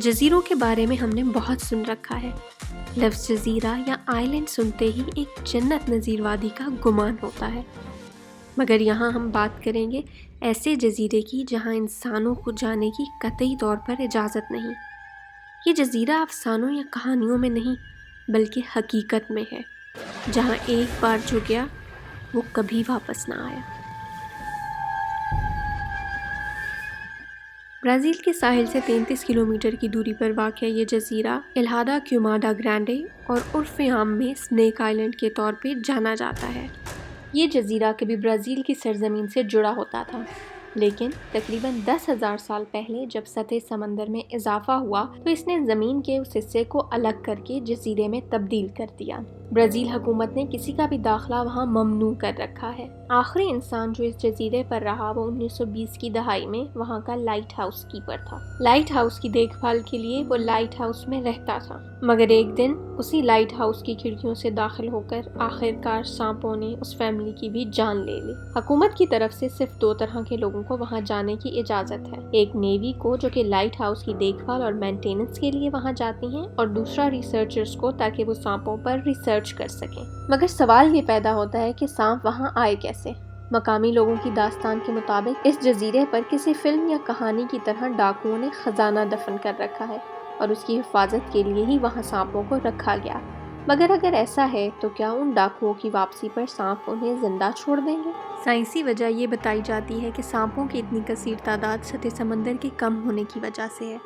جزیروں کے بارے میں ہم نے بہت سن رکھا ہے۔ لفظ جزیرہ یا آئی لینڈ سنتے ہی ایک جنت نظیر وادی کا گمان ہوتا ہے، مگر یہاں ہم بات کریں گے ایسے جزیرے کی جہاں انسانوں کو جانے کی قطعی طور پر اجازت نہیں۔ یہ جزیرہ افسانوں یا کہانیوں میں نہیں بلکہ حقیقت میں ہے، جہاں ایک بار جو گیا وہ کبھی واپس نہ آیا۔ برازیل کے ساحل سے 33 کلومیٹر کی دوری پر واقع یہ جزیرہ الہادا کیوماڈا گرانڈے اور عرف عام میں اسنیک آئی لینڈ کے طور پہ جانا جاتا ہے۔ یہ جزیرہ کبھی برازیل کی سرزمین سے جڑا ہوتا تھا، لیکن تقریباً 10,000 سال پہلے جب سطح سمندر میں اضافہ ہوا تو اس نے زمین کے اس حصے کو الگ کر کے جزیرے میں تبدیل کر دیا۔ برازیل حکومت نے کسی کا بھی داخلہ وہاں ممنوع کر رکھا ہے۔ آخری انسان جو اس جزیرے پر رہا وہ 1920 کی دہائی میں وہاں کا لائٹ ہاؤس کیپر تھا۔ لائٹ ہاؤس کی دیکھ بھال کے لیے وہ لائٹ ہاؤس میں رہتا تھا، مگر ایک دن اسی لائٹ ہاؤس کی کھڑکیوں سے داخل ہو کر آخرکار سانپوں نے اس فیملی کی بھی جان لے لی۔ حکومت کی طرف سے صرف 2 طرح کے لوگوں کو وہاں جانے کی اجازت ہے، ایک نیوی کو جو کہ لائٹ ہاؤس کی دیکھ بھال اور مینٹیننس کے لیے وہاں جاتی ہیں، اور دوسرا ریسرچرز کو تاکہ وہ سانپوں پر ریسرچ کر سکیں۔ مگر سوال یہ پیدا ہوتا ہے کہ سانپ وہاں آئے کیسے؟ مقامی لوگوں کی داستان کے مطابق اس جزیرے پر کسی فلم یا کہانی کی طرح ڈاکوؤں نے خزانہ دفن کر رکھا ہے اور اس کی حفاظت کے لیے ہی وہاں سانپوں کو رکھا گیا۔ مگر اگر ایسا ہے تو کیا ان ڈاکوؤں کی واپسی پر سانپ انہیں زندہ چھوڑ دیں گے؟ سائنسی وجہ یہ بتائی جاتی ہے کہ سانپوں کی اتنی کثیر تعداد سطح سمندر کے کم ہونے کی وجہ سے ہے۔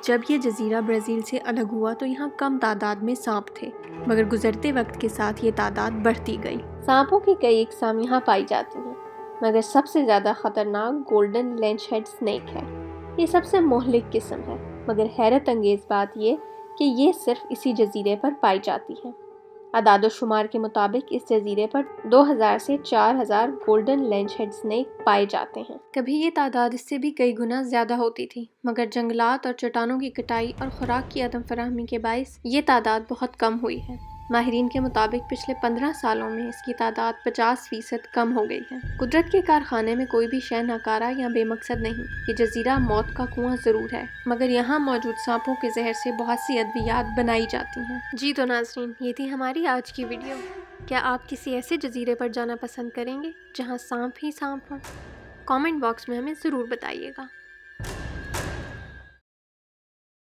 جب یہ جزیرہ برازیل سے الگ ہوا تو یہاں کم تعداد میں سانپ تھے، مگر گزرتے وقت کے ساتھ یہ تعداد بڑھتی گئی۔ سانپوں کی کئی اقسام یہاں پائی جاتی ہیں، مگر سب سے زیادہ خطرناک گولڈن لینچ ہیڈ سنیک ہے۔ یہ سب سے مہلک قسم ہے، مگر حیرت انگیز بات یہ کہ یہ صرف اسی جزیرے پر پائی جاتی ہے۔ اعداد و شمار کے مطابق اس جزیرے پر 2000 سے 4000 گولڈن لینچ ہیڈ سنیک پائے جاتے ہیں۔ کبھی یہ تعداد اس سے بھی کئی گنا زیادہ ہوتی تھی، مگر جنگلات اور چٹانوں کی کٹائی اور خوراک کی عدم فراہمی کے باعث یہ تعداد بہت کم ہوئی ہے۔ ماہرین کے مطابق پچھلے 15 سالوں میں اس کی تعداد 50% کم ہو گئی ہے۔ قدرت کے کارخانے میں کوئی بھی شے ناکارہ یا بے مقصد نہیں۔ یہ جزیرہ موت کا کنواں ضرور ہے، مگر یہاں موجود سانپوں کے زہر سے بہت سی ادویات بنائی جاتی ہیں۔ جی تو ناظرین، یہ تھی ہماری آج کی ویڈیو۔ کیا آپ کسی ایسے جزیرے پر جانا پسند کریں گے جہاں سانپ ہی سانپ ہوں؟ کامنٹ باکس میں ہمیں ضرور بتائیے گا۔